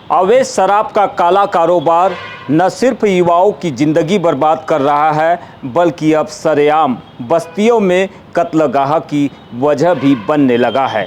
अवैध शराब का काला कारोबार न सिर्फ युवाओं की ज़िंदगी बर्बाद कर रहा है, बल्कि अब सरेआम बस्तियों में कत्लगाह की वजह भी बनने लगा है।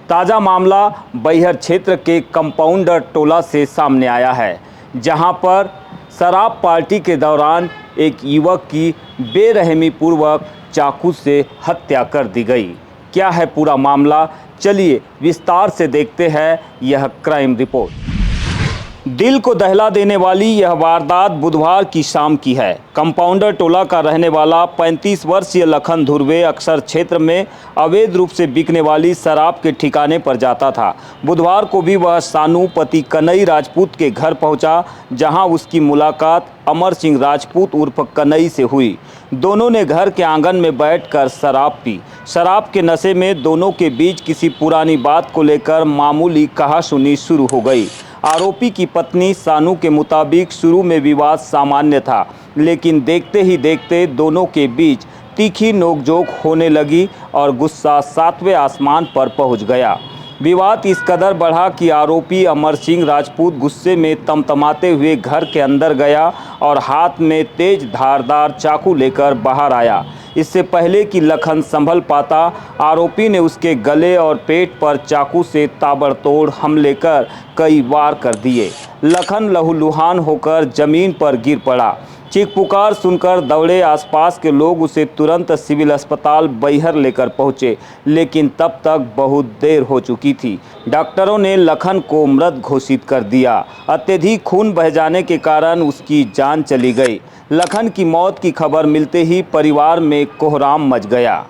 ताज़ा मामला बैहर क्षेत्र के कंपाउंडर टोला से सामने आया है, जहां पर शराब पार्टी के दौरान एक युवक की बेरहमी पूर्वक चाकू से हत्या कर दी गई। क्या है पूरा मामला, चलिए विस्तार से देखते हैं यह क्राइम रिपोर्ट। दिल को दहला देने वाली यह वारदात बुधवार की शाम की है। कंपाउंडर टोला का रहने वाला 35 वर्षीय लखन धुर्वे अक्सर क्षेत्र में अवैध रूप से बिकने वाली शराब के ठिकाने पर जाता था। बुधवार को भी वह सानू पति कन्हई राजपूत के घर पहुंचा, जहां उसकी मुलाकात अमर सिंह राजपूत उर्फ कन्हई से हुई। दोनों ने घर के आंगन में बैठकर शराब पी। शराब के नशे में दोनों के बीच किसी पुरानी बात को लेकर मामूली कहासुनी शुरू हो गई। आरोपी की पत्नी सानू के मुताबिक शुरू में विवाद सामान्य था, लेकिन देखते ही देखते दोनों के बीच तीखी नोकझोंक होने लगी और गुस्सा सातवें आसमान पर पहुंच गया। विवाद इस कदर बढ़ा कि आरोपी अमर सिंह राजपूत गुस्से में तमतमाते हुए घर के अंदर गया और हाथ में तेज धारदार चाकू लेकर बाहर आया। इससे पहले कि लखन संभल पाता, आरोपी ने उसके गले और पेट पर चाकू से ताबड़तोड़ हमले कर कई वार कर दिए। लखन लहूलुहान होकर जमीन पर गिर पड़ा। चीख पुकार सुनकर दौड़े आसपास के लोग उसे तुरंत सिविल अस्पताल बैहर लेकर पहुंचे, लेकिन तब तक बहुत देर हो चुकी थी। डॉक्टरों ने लखन को मृत घोषित कर दिया। अत्यधिक खून बह जाने के कारण उसकी जान चली गई। लखन की मौत की खबर मिलते ही परिवार में कोहराम मच गया।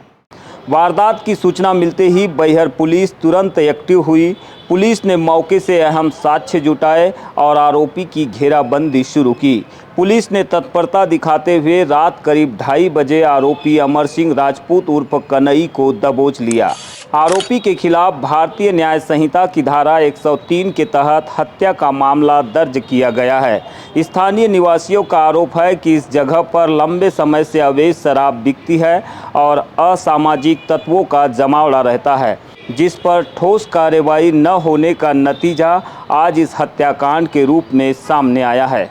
वारदात की सूचना मिलते ही बैहर पुलिस तुरंत एक्टिव हुई। पुलिस ने मौके से अहम साक्ष्य जुटाए और आरोपी की घेराबंदी शुरू की। पुलिस ने तत्परता दिखाते हुए रात करीब 2:30 बजे आरोपी अमर सिंह राजपूत उर्फ कन्हई को दबोच लिया। आरोपी के खिलाफ भारतीय न्याय संहिता की धारा 103 के तहत हत्या का मामला दर्ज किया गया है। स्थानीय निवासियों का आरोप है कि इस जगह पर लंबे समय से अवैध शराब बिकती है और असामाजिक तत्वों का जमावड़ा रहता है, जिस पर ठोस कार्रवाई न होने का नतीजा आज इस हत्याकांड के रूप में सामने आया है।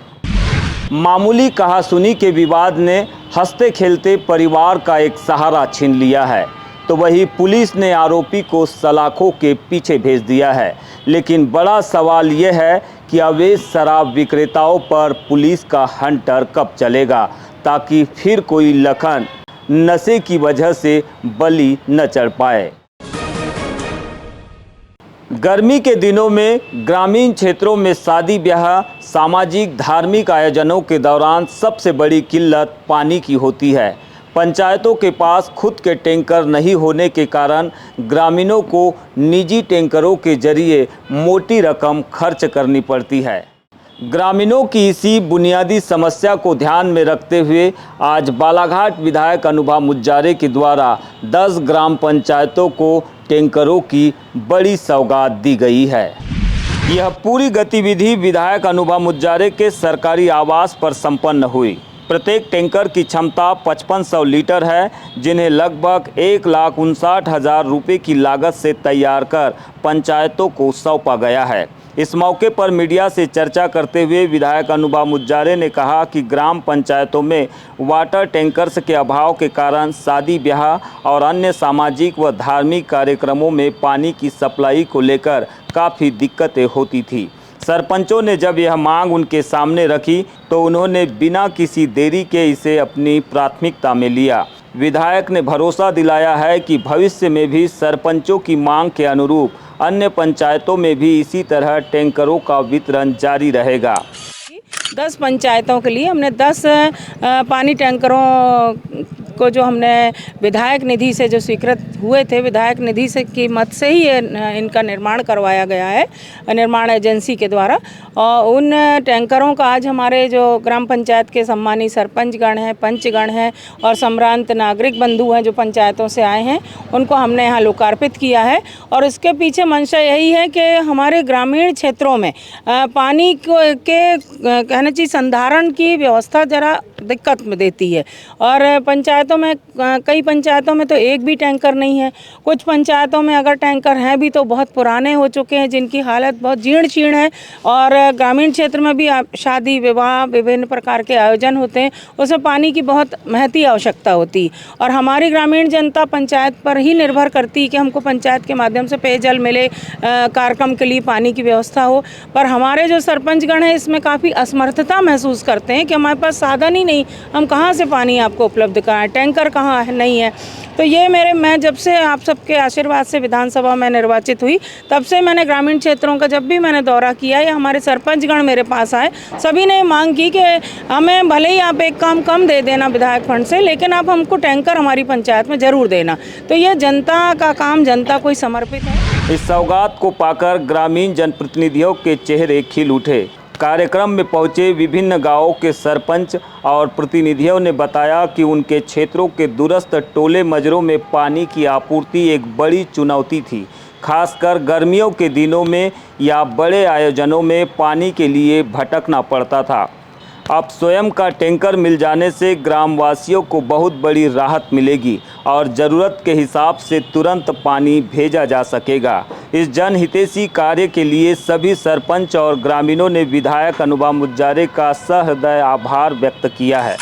मामूली कहासुनी के विवाद ने हंसते खेलते परिवार का एक सहारा छीन लिया है, तो वही पुलिस ने आरोपी को सलाखों के पीछे भेज दिया है। लेकिन बड़ा सवाल यह है कि अवैध शराब विक्रेताओं पर पुलिस का हंटर कब चलेगा, ताकि फिर कोई लखन नशे की वजह से बलि न चढ़ पाए। गर्मी के दिनों में ग्रामीण क्षेत्रों में शादी ब्याह, सामाजिक धार्मिक आयोजनों के दौरान सबसे बड़ी किल्लत पानी की होती है। पंचायतों के पास खुद के टैंकर नहीं होने के कारण ग्रामीणों को निजी टैंकरों के जरिए मोटी रकम खर्च करनी पड़ती है। ग्रामीणों की इसी बुनियादी समस्या को ध्यान में रखते हुए आज बालाघाट विधायक अनुभा मुज्जारे के द्वारा 10 ग्राम पंचायतों को टैंकरों की बड़ी सौगात दी गई है। यह पूरी गतिविधि विधायक अनुभा मुज्जारे के सरकारी आवास पर संपन्न हुई। प्रत्येक टैंकर की क्षमता 5500 लीटर है, जिन्हें लगभग 1,59,000 रुपये की लागत से तैयार कर पंचायतों को सौंपा गया है। इस मौके पर मीडिया से चर्चा करते हुए विधायक अनुभा मुज्जारे ने कहा कि ग्राम पंचायतों में वाटर टैंकर्स के अभाव के कारण शादी ब्याह और अन्य सामाजिक व धार्मिक कार्यक्रमों में पानी की सप्लाई को लेकर काफ़ी दिक्कतें होती थी। सरपंचों ने जब यह मांग उनके सामने रखी तो उन्होंने बिना किसी देरी के इसे अपनी प्राथमिकता में लिया। विधायक ने भरोसा दिलाया है कि भविष्य में भी सरपंचों की मांग के अनुरूप अन्य पंचायतों में भी इसी तरह टैंकरों का वितरण जारी रहेगा। 10 पंचायतों के लिए हमने 10 पानी टैंकरों को जो हमने विधायक निधि से जो स्वीकृत हुए थे, विधायक निधि से की मत से ही इनका निर्माण करवाया गया है निर्माण एजेंसी के द्वारा। और उन टैंकरों का आज हमारे जो ग्राम पंचायत के सम्मानी सरपंचगण हैं, पंचगण हैं और सम्भ्रांत नागरिक बंधु हैं जो पंचायतों से आए हैं, उनको हमने यहाँ लोकार्पित किया है। और इसके पीछे मंशा यही है कि हमारे ग्रामीण क्षेत्रों में पानी के कहना चाहिए संधारण की व्यवस्था ज़रा दिक्कत में देती है और पंचायतों पंचायतों में कई पंचायतों में तो एक भी टैंकर नहीं है। कुछ पंचायतों में अगर टैंकर हैं भी तो बहुत पुराने हो चुके हैं, जिनकी हालत बहुत जीर्ण शीर्ण है। और ग्रामीण क्षेत्र में भी शादी विवाह विभिन्न प्रकार के आयोजन होते हैं, उसमें पानी की बहुत महती आवश्यकता होती। और हमारी ग्रामीण जनता पंचायत पर ही निर्भर करती है कि हमको पंचायत के माध्यम से पेयजल मिले, कार्यक्रम के लिए पानी की व्यवस्था हो। पर हमारे जो सरपंचगण हैं इसमें काफ़ी असमर्थता महसूस करते हैं कि हमारे पास साधन ही नहीं, हम कहाँ से पानी आपको उपलब्ध कराएं, टैंकर कहाँ है, नहीं है। तो ये मैं जब से आप सबके आशीर्वाद से विधानसभा में निर्वाचित हुई, तब से मैंने ग्रामीण क्षेत्रों का जब भी मैंने दौरा किया या हमारे सरपंचगण मेरे पास आए, सभी ने मांग की कि हमें भले ही आप एक काम कम दे देना विधायक फंड से, लेकिन आप हमको टैंकर हमारी पंचायत में ज़रूर देना। तो ये जनता का काम, जनता को ही समर्पित है। इस सौगात को पाकर ग्रामीण जनप्रतिनिधियों के चेहरे खिल उठे। कार्यक्रम में पहुंचे विभिन्न गांवों के सरपंच और प्रतिनिधियों ने बताया कि उनके क्षेत्रों के दूरस्थ टोले मजरों में पानी की आपूर्ति एक बड़ी चुनौती थी। खासकर गर्मियों के दिनों में या बड़े आयोजनों में पानी के लिए भटकना पड़ता था। अब स्वयं का टैंकर मिल जाने से ग्रामवासियों को बहुत बड़ी राहत मिलेगी और ज़रूरत के हिसाब से तुरंत पानी भेजा जा सकेगा। इस जनहितैषी कार्य के लिए सभी सरपंच और ग्रामीणों ने विधायक अनुभा मुजारे का सहृदय आभार व्यक्त किया है।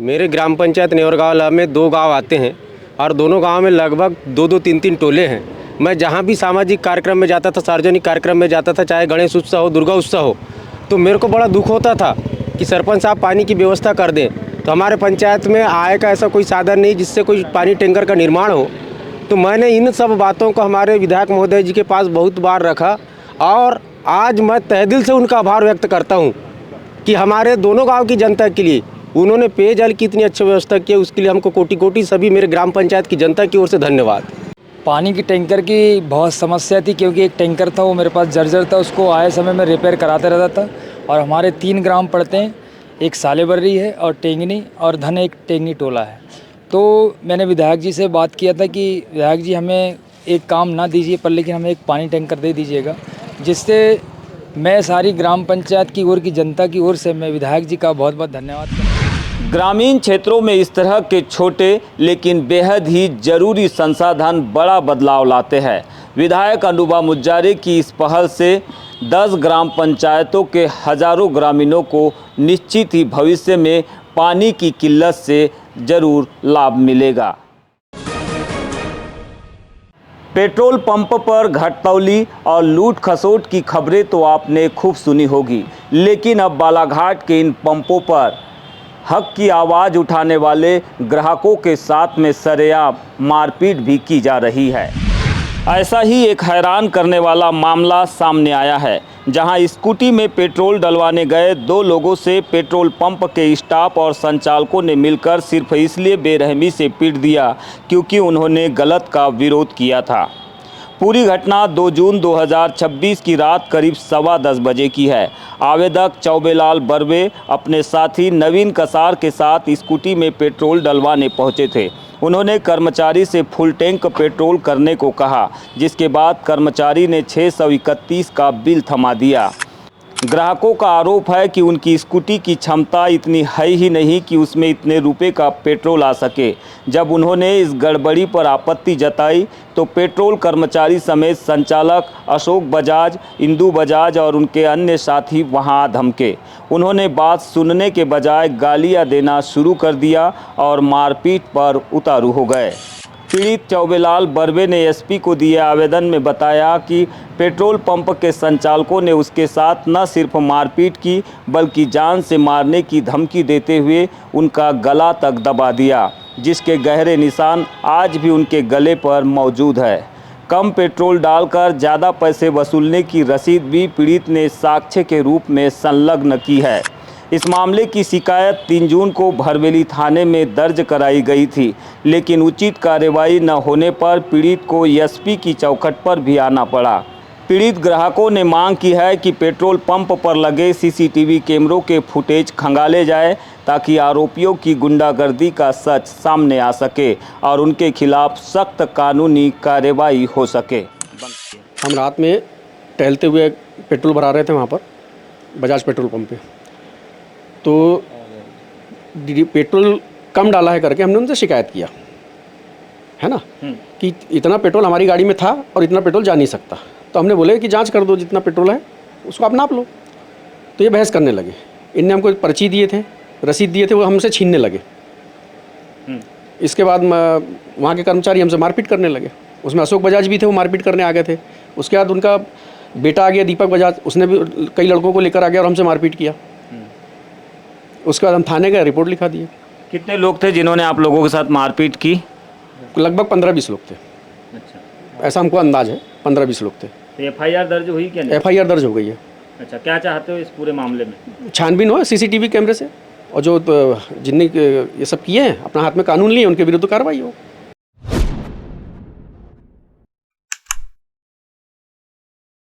मेरे ग्राम पंचायत नेवरगांव में 2 गांव आते हैं और दोनों गांव में लगभग 2-2, 3-3 टोले हैं। मैं जहां भी सामाजिक कार्यक्रम में जाता था, सार्वजनिक कार्यक्रम में जाता था, चाहे गणेश उत्सव हो, दुर्गा उत्सव हो, तो मेरे को बड़ा दुख होता था कि सरपंच साहब पानी की व्यवस्था कर दें। तो हमारे पंचायत में आय का ऐसा कोई साधन नहीं जिससे कोई पानी टैंकर का निर्माण हो। तो मैंने इन सब बातों को हमारे विधायक महोदय जी के पास बहुत बार रखा और आज मैं तहे दिल से उनका आभार व्यक्त करता हूं कि हमारे दोनों गांव की जनता के लिए उन्होंने पेयजल की इतनी अच्छी व्यवस्था की। उसके लिए हमको कोटि कोटि सभी मेरे ग्राम पंचायत की जनता की ओर से धन्यवाद। पानी की टैंकर की बहुत समस्या थी क्योंकि एक टैंकर था वो मेरे पास जर्जर था, उसको आए समय में रिपेयर कराते रहता था। और हमारे 3 ग्राम पड़ते हैं, एक सालेबर्री है और टेंगनी और धन एक टेंगनी टोला है। तो मैंने विधायक जी से बात किया था कि विधायक जी हमें एक काम ना दीजिए पर लेकिन हमें एक पानी टैंकर दे दीजिएगा, जिससे मैं सारी ग्राम पंचायत की ओर की जनता की ओर से मैं विधायक जी का बहुत बहुत धन्यवाद करता हूं। ग्रामीण क्षेत्रों में इस तरह के छोटे लेकिन बेहद ही जरूरी संसाधन बड़ा बदलाव लाते हैं। विधायक अनुभा मुजारे की इस पहल से 10 ग्राम पंचायतों के हजारों ग्रामीणों को निश्चित ही भविष्य में पानी की किल्लत से जरूर लाभ मिलेगा। पेट्रोल पंप पर घटतौली और लूट खसोट की खबरें तो आपने खूब सुनी होगी, लेकिन अब बालाघाट के इन पंपों पर हक की आवाज़ उठाने वाले ग्राहकों के साथ में सरेआम मारपीट भी की जा रही है। ऐसा ही एक हैरान करने वाला मामला सामने आया है, जहां स्कूटी में पेट्रोल डलवाने गए 2 लोगों से पेट्रोल पंप के स्टाफ और संचालकों ने मिलकर सिर्फ इसलिए बेरहमी से पीट दिया क्योंकि उन्होंने गलत का विरोध किया था। पूरी घटना 2 जून 2026 की रात करीब 10:15 बजे की है। आवेदक चौबेलाल बर्वे अपने साथी नवीन कसार के साथ स्कूटी में पेट्रोल डलवाने पहुंचे थे। उन्होंने कर्मचारी से फुल टैंक पेट्रोल करने को कहा, जिसके बाद कर्मचारी ने 631 का बिल थमा दिया। ग्राहकों का आरोप है कि उनकी स्कूटी की क्षमता इतनी है ही नहीं कि उसमें इतने रुपए का पेट्रोल आ सके। जब उन्होंने इस गड़बड़ी पर आपत्ति जताई तो पेट्रोल कर्मचारी समेत संचालक अशोक बजाज, इंदू बजाज और उनके अन्य साथी वहां धमके। उन्होंने बात सुनने के बजाय गालियां देना शुरू कर दिया और मारपीट पर उतारू हो गए। पीड़ित चौबेलाल बर्वे ने एसपी को दिए आवेदन में बताया कि पेट्रोल पंप के संचालकों ने उसके साथ न सिर्फ मारपीट की बल्कि जान से मारने की धमकी देते हुए उनका गला तक दबा दिया, जिसके गहरे निशान आज भी उनके गले पर मौजूद है। कम पेट्रोल डालकर ज़्यादा पैसे वसूलने की रसीद भी पीड़ित ने साक्ष्य के रूप में संलग्न की है। इस मामले की शिकायत 3 जून को भरवेली थाने में दर्ज कराई गई थी, लेकिन उचित कार्रवाई न होने पर पीड़ित को एसपी की चौखट पर भी आना पड़ा। पीड़ित ग्राहकों ने मांग की है कि पेट्रोल पंप पर लगे सीसीटीवी कैमरों के फुटेज खंगाले जाए ताकि आरोपियों की गुंडागर्दी का सच सामने आ सके और उनके खिलाफ सख्त कानूनी कार्रवाई हो सके। हम रात में टहलते हुए पेट्रोल भरा रहे थे वहाँ पर बजाज पेट्रोल पंप पे, तो पेट्रोल कम डाला है करके हमने उनसे शिकायत किया, है ना, कि इतना पेट्रोल हमारी गाड़ी में था और इतना पेट्रोल जा नहीं सकता। तो हमने बोले कि जांच कर दो, जितना पेट्रोल है उसको आप नाप लो। तो ये बहस करने लगे। इनने हमको पर्ची दिए थे, रसीद दिए थे, वो हमसे छीनने लगे। इसके बाद वहाँ के कर्मचारी हमसे मारपीट करने लगे। उसमें अशोक बजाज भी थे, वो मारपीट करने आ गए थे। उसके बाद उनका बेटा आ गया दीपक बजाज, उसने भी कई लड़कों को लेकर आ गया और हमसे मारपीट किया। उसके बाद हम थाने गए, रिपोर्ट लिखा दिए। कितने लोग थे जिन्होंने आप लोगों के साथ मारपीट की? लगभग 15-20 लोग थे, अच्छा, ऐसा हमको अंदाज है, 15-20 लोग थे। तो FIR दर्ज हुई क्या नहीं? FIR दर्ज हो गई है। अच्छा, क्या चाहते हो इस पूरे मामले में? छानबीन हो CCTV कैमरे से, और जो जिनने ये सब किए हैं अपना हाथ में कानून लिए उनके विरुद्ध कार्रवाई हो।